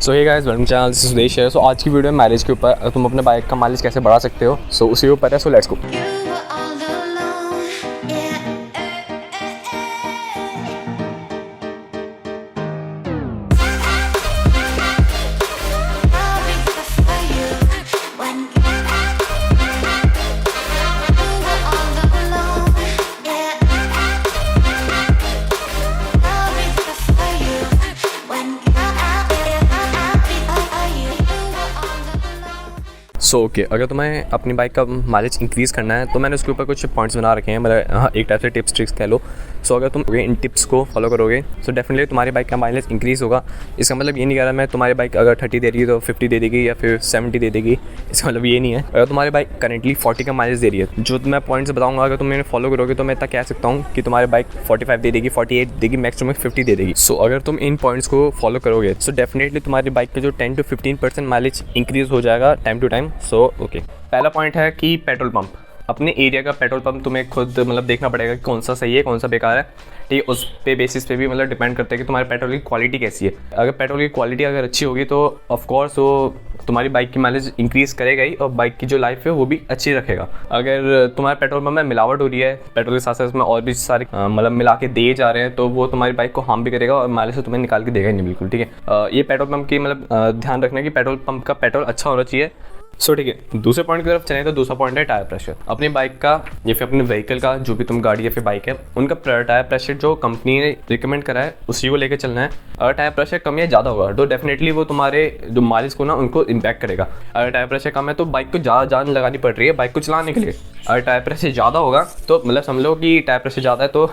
So hey guys, welcome channel, this is Sudesh है। So आज की वीडियो है मैरिज के ऊपर। तुम अपने बाइक का माइलेज कैसे बढ़ा सकते हो, सो उसी के ऊपर है। So let's go. ओके, अगर तुम्हें अपनी बाइक का माइलेज इंक्रीज़ करना है तो मैंने उसके ऊपर कुछ पॉइंट्स बना रखे हैं, मतलब एक टाइप से टिप्स ट्रिक्स कह लो। सो अगर तुम इन टिप्स को फॉलो करोगे तो डेफिनेटली तुम्हारी बाइक का माइलेज इंक्रीज़ होगा। इसका मतलब ये नहीं कह रहा मैं तुम्हारी बाइक अगर 30 दे रही है तो 50 दे देगी या फिर 70 दे देगी, इसका मतलब ये नहीं है। अगर तुम्हारी बाइक करेंटली 40 का माइलेज दे रही है, जो मैं पॉइंट्स बताऊँगा अगर तुम इन्हें फॉलो करोगे तो मैं इतना कह सकता हूँ कि तुम्हारी बाइक 45 दे देगी, 48 देगी, मैक्सिमम 50 दे देगी। सो अगर तुम इन पॉइंट्स को फॉलो करोगे तो डेफिनेटली तुम्हारी बाइक का जो 10 to 15% माइलेज इंक्रीज़ हो जाएगा time to time. So okay, पहला पॉइंट है कि पेट्रोल पंप। अपने एरिया का पेट्रोल पंप तुम्हें खुद मतलब देखना पड़ेगा कि कौन सा सही है कौन सा बेकार है, ठीक है। उस पे बेसिस पे भी मतलब डिपेंड करता है कि तुम्हारे पेट्रोल की क्वालिटी कैसी है। अगर पेट्रोल की क्वालिटी अगर अच्छी होगी तो ऑफ कोर्स वो तुम्हारी बाइक की माइलेज इंक्रीज़ करेगा ही और बाइक की जो लाइफ है वो भी अच्छी रखेगा। अगर तुम्हारे पेट्रोल पंप में मिलावट हो रही है, पेट्रोल के साथ साथ उसमें और भी सारे मतलब मिला के दिए जा रहे हैं, तो वो तुम्हारी बाइक को हार्म भी करेगा और माइलेज से तुम्हें निकाल के देगा ही नहीं बिल्कुल, ठीक है। ये पेट्रोल पंप की मतलब ध्यान रखना कि पेट्रोल पंप का पेट्रोल अच्छा होना चाहिए। सो ठीक है, दूसरे पॉइंट की तरफ चलें तो दूसरा पॉइंट है टायर प्रेशर। अपनी बाइक का या फिर अपने व्हीकल का, जो भी तुम गाड़ी या फिर बाइक है, उनका टायर प्रेशर जो कंपनी ने रिकमेंड करा है उसी को लेकर चलना है। अगर टायर प्रेशर कम या ज़्यादा होगा तो डेफिनेटली वो तुम्हारे जो माइलेज को ना उनको इम्पैक्ट करेगा। अगर टायर प्रेशर कम है तो बाइक को ज़्यादा जान लगानी पड़ रही है बाइक को चलाने के लिए। अगर टायर प्रेशर ज़्यादा होगा तो मतलब समझ लो कि टायर प्रेशर ज़्यादा है तो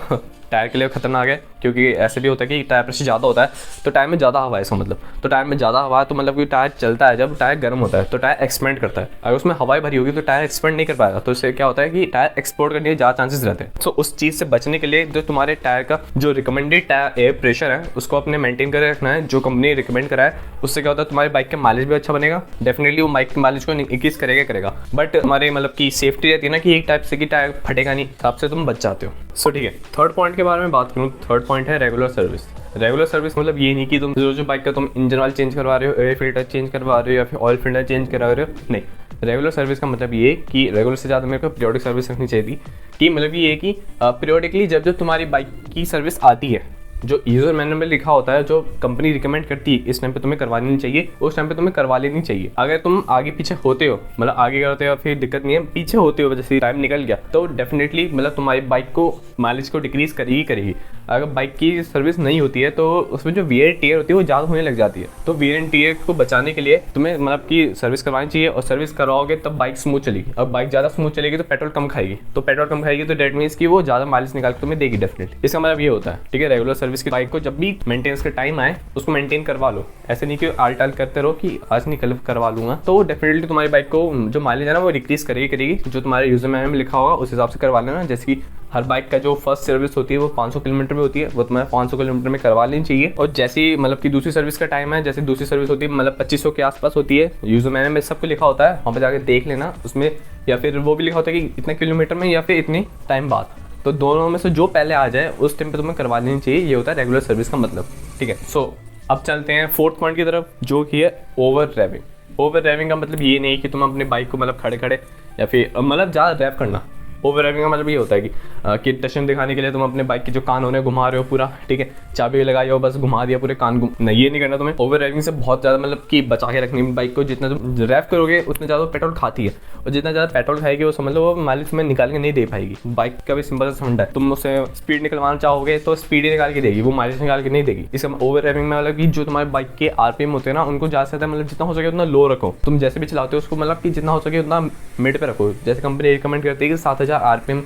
टायर के लिए खतरनाक है, क्योंकि ऐसे भी होता है कि टायर प्रेशर ज़्यादा होता है तो टायर में ज़्यादा हवा है, इसका मतलब। तो टायर में ज़्यादा हवा है तो मतलब कि टायर चलता है, जब टायर गर्म होता है तो टायर एक्सपेंड करता है। अगर उसमें हवाई भरी होगी तो टायर एक्सपेंड नहीं कर पाएगा, तो इससे क्या होता है कि टायर एक्सपोर्ट करने के ज़्यादा चांसेस रहते हैं। तो उस चीज़ से बचने के लिए जो तुम्हारे टायर का जो रिकमेंडेड टायर एयर प्रेशर है उसको अपने मेंटेन कर रखना है, जो कंपनी रिकमेंड करा है। उससे क्या होता है तुम्हारी बाइक का माइलेज भी अच्छा बनेगा, डेफिनेटली वो बाइक के माइलेज को इंक्रीज करेगा। बट हमारे मतलब की सेफ्टी रहती है ना कि एक टाइप से कि टायर फटेगा नहीं, हिसाब से तुम बच जाते हो। सो ठीक है, थर्ड पॉइंट के बारे में बात करूँ। थर्ड पॉइंट है रेगुलर सर्विस। रेगुलर सर्विस मतलब ये नहीं कि तुम जो बाइक का तुम इंजन ऑयल चेंज करवा रहे हो, एयर फिल्टर चेंज करवा रहे हो या फिर ऑयल फिल्टर चेंज करवा रहे हो, नहीं। रेगुलर सर्विस का मतलब ये कि रेगुलर से ज़्यादा मेरे को पीरियोडिक सर्विस रखनी चाहिए थी। कि मतलब ये कि पीरियोडिकली जब तुम्हारी बाइक की सर्विस आती है, जो यूजर मैनुअल में लिखा होता है, जो कंपनी रिकमेंड करती है इस टाइम पे तुम्हें करवानी नहीं चाहिए, उस टाइम पे तुम्हें करवा लेनी चाहिए। अगर तुम आगे पीछे होते हो, मतलब आगे करते हो फिर दिक्कत नहीं है, पीछे होते हो जैसे टाइम निकल गया तो डेफिनेटली मतलब तुम्हारी बाइक को माइलेज को डिक्रीज करेगी। अगर बाइक की सर्विस नहीं होती है तो उसमें जो वियर टियर होती है वो ज़्यादा होने लग जाती है। तो वियर एंड टियर को बचाने के लिए तुम्हें मतलब कि सर्विस करवानी चाहिए, और सर्विस करवाओगे तब बाइक स्मूथ चलेगी। अब बाइक ज़्यादा स्मूथ चलेगी तो पेट्रोल कम खाएगी, तो पेट्रोल कम खाएगी तो डेट मीन्स कि वो ज़्यादा माइलेज निकाल के तुम्हें देगी डेफिनेटली। इसका मतलब ये होता है, ठीक है। रेगुलर सर्विस की बाइक को जब भी मेंटेनेंस का टाइम आए उसको मेंटेन करवा लो, ऐसे नहीं कि आल टाल करते रहो कि आज नहीं कल करवा लूंगा। तो डेफिनेटली तुम्हारी बाइक को जो माइलेज है ना वो डिक्रीज करेगी। जो तुम्हारे यूजर मैनुअल में लिखा होगा उस हिसाब से करवा लेना। जैसे कि हर बाइक का जो फर्स्ट सर्विस होती है वो 500 किलोमीटर में होती है, वो तुम्हें 500 किलोमीटर में करवा लेनी चाहिए। और जैसी मतलब कि दूसरी सर्विस का टाइम है, जैसे दूसरी सर्विस होती है मतलब 2500 के आसपास होती है, यूजर मैनुअल में सबको लिखा होता है, वहाँ पर जाकर देख लेना उसमें, या फिर वो भी लिखा होता है कि इतने किलोमीटर में या फिर इतने टाइम बाद। तो दोनों में से जो पहले आ जाए उस टाइम पे तुम्हें करवा लेनी चाहिए। ये होता है रेगुलर सर्विस का मतलब, ठीक है। सो अब चलते हैं फोर्थ पॉइंट की तरफ, जो कि है ओवर ड्राइविंग। ओवर ड्राइविंग का मतलब ये नहीं कि तुम अपनी बाइक को मतलब खड़े खड़े या फिर मतलब ज़्यादा ड्राइव करना। ओवर ड्राइविंग का मतलब ये होता है कि टशन दिखाने के लिए तुम अपने बाइक के जो कान होने घुमा रहे हो पूरा, ठीक है, चाबी लगाई हो बस घुमा दिया पूरे कान नहीं, ये नहीं करना तुम्हें। ओवर ड्राइविंग से बहुत ज़्यादा मतलब कि बचा के रखनी बाइक को। जितना तुम ड्राइव करोगे उतना ज़्यादा पेट्रोल खाती है, और जितना ज़्यादा पेट्रोल खाएगी वो समझ लो वो माइलेज में निकाल के नहीं दे पाएगी। बाइक का भी सिंपल सा फंडा है, तुम उससे स्पीड निकलवाना चाहोगे तो स्पीड ही निकाल के देगी, वो माइलेज निकाल के नहीं देगी। इसका ओवर ड्राइविंग में मतलब कि जो तुम्हारे बाइक के आरपीएम होते हैं ना उनको ज़्यादा से ज़्यादा मतलब जितना हो सके उतना लो रखो। तुम जैसे भी चलाते हो उसको मतलब कि जितना हो सके उतना मिड पे रखो। जैसे कंपनी रिकमेंड करती है कि 7000 आरपीएम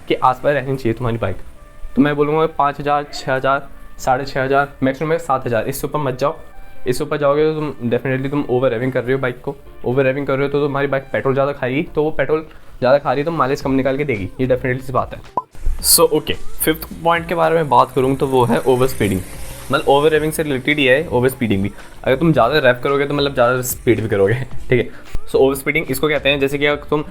के आसपास रहनी चाहिए तुम्हारी बाइक। तो मैं बोलूँगा 5000, 6000, 6500, मैक्सिमम 7000, इससे ऊपर मत जाओ। इससे ऊपर जाओगे तो तुम डेफिनेटली तुम ओवर ड्राइविंग कर रहे हो बाइक को। ओवर ड्राइविंग कर रहे हो तो तुम्हारी बाइक पेट्रोल ज़्यादा खाएगी, तो वो पेट्रोल ज़्यादा खा रही है तो माइलेज कम निकाल के देगी, ये डेफिनेटली सी बात है। सो ओके, फिफ्थ पॉइंट के बारे में बात करूँ तो वो है ओवर स्पीडिंग। मतलब ओवर रेविंग से रिलेटेड ही है ओवर स्पीडिंग भी। अगर तुम ज़्यादा रैप करोगे तो मतलब ज़्यादा स्पीड भी करोगे, ठीक है। सो ओवर स्पीडिंग इसको कहते हैं, जैसे कि अगर तुम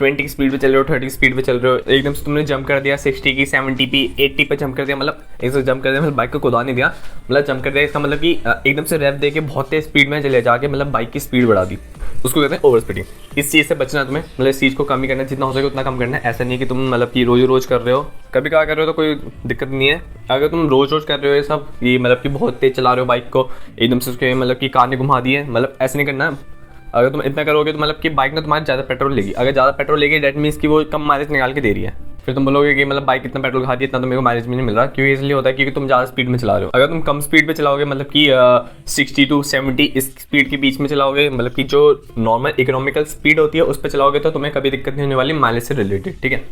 20 की स्पीड पे चल रहे हो, 30 की स्पीड पे चल रहे हो, एकदम से तुमने जंप कर दिया 60 की, 70 की, 80 पे जंप कर दिया, मतलब एक से जंप कर दिया, मतलब बाइक को कुदा नहीं दिया, मतलब जंप कर दिया, इसका मतलब कि एकदम से रैप दे के बहुत तेज स्पीड में चले जाके मतलब बाइक की स्पीड बढ़ा दी, उसको कहते हैं ओवर स्पीडिंग। इस चीज़ से बचना है तुम्हें, मतलब इस चीज़ को कम ही करना है, जितना हो सके उतना कम करना है। ऐसा नहीं कि तुम मतलब कि रोज़ कर रहे हो, कभी कभार कर रहे हो तो कोई दिक्कत नहीं है। अगर तुम रोज़ कर रहे हो ये सब, ये मतलब कि बहुत तेज चला रहे हो बाइक को, एकदम से उसके मतलब कि कार ने घुमा दी है, मतलब ऐसे नहीं करना है। अगर तुम इतना करोगे तो मतलब कि बाइक ना तुम्हारी ज़्यादा पेट्रोल लेगी। अगर ज़्यादा पेट्रोल लेगी डेट मीन्स कि वो कम माइलेज निकाल के दे रही है। फिर तुम बोलोगे कि मतलब बाइक इतना पेट्रोल खाती है, इतना तो मेरे को माइलेज भी नहीं मिल रहा। क्यों? इसलिए होता है क्योंकि तुम ज़्यादा स्पीड में चला रहे हो। अगर तुम कम स्पीड पे चलाओगे, मतलब कि 60 to 70 इस स्पीड के बीच में चलाओगे, मतलब कि जो नॉर्मल इकोनॉमिकल स्पीड होती है उस पर चलाओगे, तो तुम्हें कभी दिक्कत नहीं होने वाली माइलेज से रिलेटेड, ठीक है।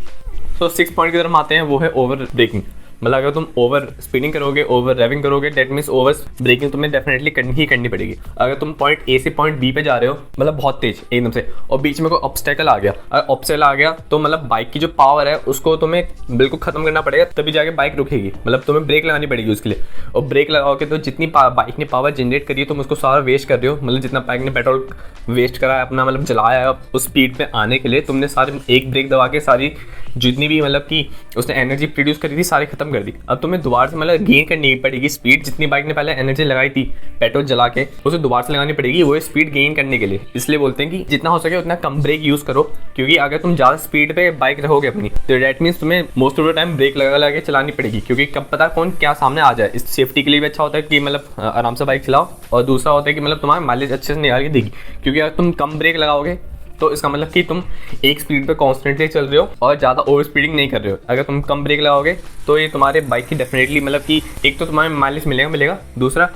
तो 6 पॉइंट की तरफ आते हैं, वो है ओवर ब्रेकिंग। मतलब अगर तुम ओवर स्पीडिंग करोगे, ओवर ड्राइविंग करोगे, डेट मीन्स ओवर ब्रेकिंग तुम्हें डेफिनेटली करनी पड़ेगी। अगर तुम पॉइंट ए से पॉइंट बी पे जा रहे हो, मतलब बहुत तेज एकदम से, और बीच में कोई ऑब्स्टेकल आ गया, अगर ऑब्स्टेकल आ गया तो मतलब बाइक की जो पावर है उसको तुम्हें बिल्कुल खत्म करना पड़ेगा, तभी जाके बाइक रुकेगी। मतलब तुम्हें ब्रेक लगानी पड़ेगी उसके लिए, और ब्रेक लगाओगे तो जितनी बाइक ने पावर जनरेट करी है तुम उसको सारा वेस्ट कर रहे हो। मतलब जितना बाइक ने पेट्रोल वेस्ट करा है अपना, मतलब जलाया है उस स्पीड पे आने के लिए, तुमने सारे एक ब्रेक दबा के सारी जितनी भी मतलब कि उसने एनर्जी प्रोड्यूस करी थी सारी खत्म कर दी। अब तुम्हें दोबारा से मतलब गेन करनी पड़ेगी स्पीड, जितनी बाइक ने पहले एनर्जी लगाई थी पेट्रोल जला के, उसे दोबारा से लगानी पड़ेगी वो स्पीड गेन करने के लिए। इसलिए बोलते हैं कि जितना हो सके उतना कम ब्रेक यूज़ करो, क्योंकि अगर तुम ज़्यादा स्पीड पे बाइक रहोगे अपनी, तो डेट मीन्स तुम्हें most of the time brake लगा के चलानी पड़ेगी, क्योंकि कब पता कौन क्या सामने आ जाए। इस सेफ्टी के लिए भी अच्छा होता है कि मतलब आराम से बाइक चलाओ, और दूसरा होता है कि मतलब तुम्हारा माइलेज अच्छे से निकाल के देगी। क्योंकि अगर तुम कम ब्रेक लगाओगे तो इसका मतलब कि तुम एक स्पीड पे कॉन्स्टेंटली चल रहे हो और ज़्यादा ओवर स्पीडिंग नहीं कर रहे हो। अगर तुम कम ब्रेक लगाओगे तो ये तुम्हारे बाइक की डेफिनेटली मतलब कि एक तो तुम्हारे माइलेज मिलेगा, दूसरा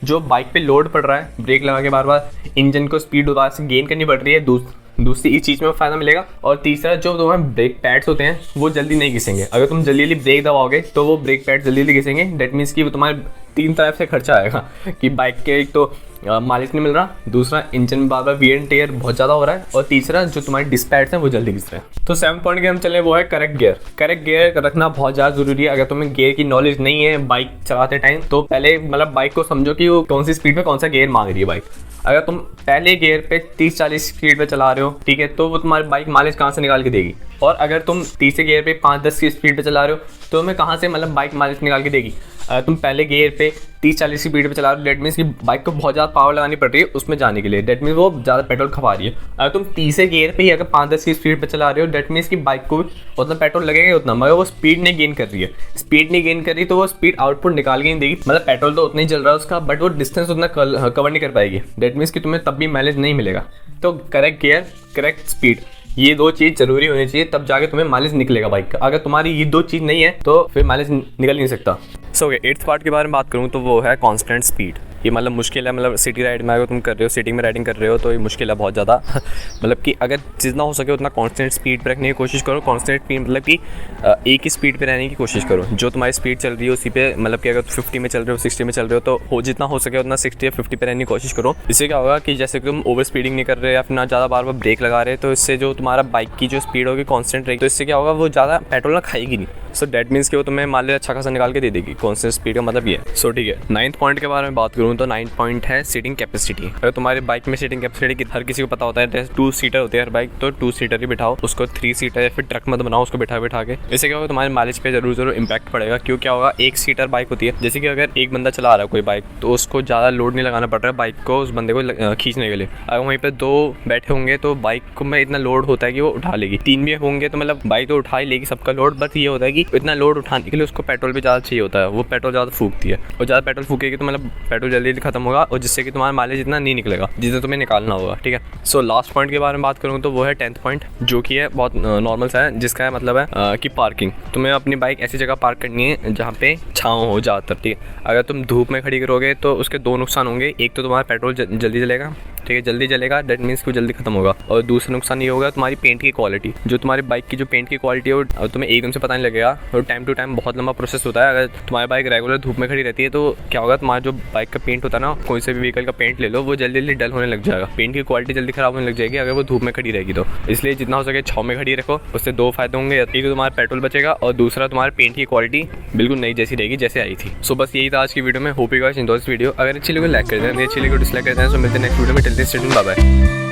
जो बाइक पे लोड पड़ रहा है ब्रेक लगा के बार बार, इंजन को स्पीड दोबारा से गेन करनी पड़ रही है, दूसरी इस चीज़ में फ़ायदा मिलेगा। और तीसरा जो तुम्हारे ब्रेक पैड्स होते हैं वो जल्दी नहीं घिसेंगे। अगर तुम जल्दी ब्रेक दबाओगे तो वो ब्रेक पैड जल्दी घिसेंगे, डेट मीन्स कि वो तुम्हारे 3 तरफ से खर्चा आएगा कि बाइक के एक तो माइलेज नहीं मिल रहा, दूसरा इंजन में बार बार वियर एंड टेयर बहुत ज़्यादा हो रहा है, और तीसरा जो तुम्हारे डिस्क पैड्स हैं वो जल्दी घिस रहे हैं। तो 7 पॉइंट के हम चले, वो है करेक्ट गियर। करेक्ट गियर रखना बहुत ज़्यादा ज़रूरी है। अगर तुम्हें गियर की नॉलेज नहीं है बाइक चलाते टाइम, तो पहले मतलब बाइक को समझो कि वो कौन सी स्पीड में कौन सा गियर मांग रही है बाइक। अगर तुम पहले गियर पे 30-40 स्पीड पे चला रहे हो, ठीक है, तो वो तुम्हारी बाइक माइलेज कहाँ से निकाल के देगी। और अगर तुम तीसरे गियर पे 5-10 की स्पीड पे चला रहे हो तो तुम्हें कहाँ से मतलब बाइक माइलेज निकाल के देगी। तुम पहले गियर पे 30-40 की स्पीड पे चला रहे हो, डेट मीन्स कि बाइक को बहुत ज़्यादा पावर लगानी पड़ रही है उसमें जाने के लिए, डेट मीन्स वो ज़्यादा पेट्रोल खपा रही है। अगर तुम तीसरे गियर पे ही अगर 5-10 की स्पीड पे चला रहे हो, डेट मीन्स कि बाइक को उतना पेट्रोल लगेगा उतना, मगर वो स्पीड नहीं गेन कर रही है। स्पीड नहीं गेन कर रही तो वो स्पीड आउटपुट निकाल के नहीं देगी। मतलब पेट्रोल तो उतना ही चल रहा है उसका, बट वो डिस्टेंस उतना कवर नहीं कर पाएगी, डेट मीन्स कि तुम्हें तब भी माइलेज नहीं मिलेगा। तो करेक्ट गियर, करेक्ट स्पीड, ये 2 चीज़ जरूरी होनी चाहिए, तब जाके तुम्हें माइलेज निकलेगा बाइक का। अगर तुम्हारी ये 2 चीज़ नहीं है तो फिर माइलेज निकल नहीं सकता। सो ओके, 8th पार्ट के बारे में बात करूँ तो वो है कांस्टेंट स्पीड। ये मतलब मुश्किल है, मतलब सिटी राइड में अगर तुम कर रहे हो, सिटी में राइडिंग कर रहे हो तो ये मुश्किल है बहुत ज़्यादा। मतलब कि अगर जितना हो सके उतना कांस्टेंट स्पीड पे रखने की कोशिश करो। कांस्टेंट स्पीड मतलब कि एक ही स्पीड पे रहने की कोशिश करो, जो तुम्हारी स्पीड चल रही है उसी पे। मतलब कि अगर 50 में चल रहे हो, 60 में चल रहे हो, तो जितना हो सके उतना 60 या 50 पे रहने की कोशिश करो। इससे क्या होगा कि जैसे कि तुम ओवर स्पीडिंग नहीं कर रहे या फिर ना ज़्यादा बार बार ब्रेक लगा रहे, तो इससे जो तुम्हारा बाइक की जो स्पीड होगी कांस्टेंट रहेगी, तो इससे क्या होगा वो ज़्यादा पेट्रोल ना खाएगी नहीं। सो डेट मीन्स कि वो तुम्हें माइलेज अच्छा खासा निकाल के दे देगी। कांस्टेंट स्पीड का मतलब ये है। सो ठीक है, 9th पॉइंट के बारे में बात करूँ तो 9th पॉइंट है सीटिंग कैपेसिटी। अगर तुम्हारी बाइक में सीटिंग कैपेसिटी हर किसी को पता होता है, जैसे 2 सीटर होती है हर बाइक, तो 2 सीटर ही बिठाओ, उसको 3 सीटर या फिर ट्रक मत बनाओ उसको बिठा के। इससे क्या होगा तुम्हारे माइलेज पे जरूर इम्पैक्ट पड़ेगा। क्यों? क्या होगा, 1 सीटर बाइक होती है, जैसे कि अगर एक बंदा चला रहा है कोई बाइक, तो उसको ज़्यादा लोड नहीं लगाना पड़ रहा है बाइक को उस बंदे को खींचने के लिए। अगर वहीं पर 2 बैठे होंगे तो बाइक में इतना लोड होता है कि वो उठा लेगी। 3 भी होंगे तो मतलब बाइक तो उठा ही लेगी सबका लोड, बस ये होता है कि इतना लोड उठाने के लिए उसको पेट्रोल भी ज़्यादा चाहिए होता है, वो पेट्रोल ज़्यादा फूकती है, और ज़्यादा पेट्रोल फूकेगी तो मतलब पेट्रोल जल्दी खत्म होगा, और जिससे कि तुम्हारा माइलेज इतना नहीं निकलेगा जिसे तुम्हें निकालना होगा, ठीक है। सो लास्ट पॉइंट के बारे में बात करूँ तो वो है 10th पॉइंट, जो कि है बहुत नॉर्मल सा है, जिसका है मतलब है कि पार्किंग। तुम्हें अपनी बाइक ऐसी जगह पार्क करनी है जहाँ पे छाँव हो ज़्यादातर, ठीक है। अगर तुम धूप में खड़ी करोगे तो उसके 2 नुकसान होंगे, एक तो तुम्हारा पेट्रोल जल्दी जलेगा, ठीक है, जल्दी जलेगा दैट मीन्स वो जल्दी खत्म होगा। और दूसरा नुकसान ये होगा तुम्हारी पेंट की क्वालिटी, जो तुम्हारी बाइक की जो पेंट की क्वालिटी है वो तुम्हें एकदम से पता नहीं लगेगा, और टाइम टू टाइम बहुत लंबा प्रोसेस होता है। अगर तुम्हारी बाइक रेगुलर धूप में खड़ी रहती है तो क्या होगा, तुम्हारा जो बाइक का पेंट होता है ना, कोई से भी व्हीकल का पेंट ले लो, वो जल्दी जल्दी डल होने लग जाएगा, पेंट की क्वालिटी जल्दी खराब होने लग जाएगी अगर वो धूप में खड़ी रहेगी तो। इसलिए जितना हो सके छाव में खड़ी रखो, उससे दो फायदे होंगे, एक तो तुम्हारा पेट्रोल बचेगा और दूसरा तुम्हारे पेंट की क्वालिटी बिल्कुल नई जैसी रहेगी जैसे आई थी। सो बस यही था आज की वीडियो में। Hope you guys enjoy this video. अगर अच्छी लगे लाइक कर देना, अच्छी लगे डिसलाइक कर देना। सो मिलते हैं नेक्स्ट वीडियो में। Till then stay tuned, bye bye.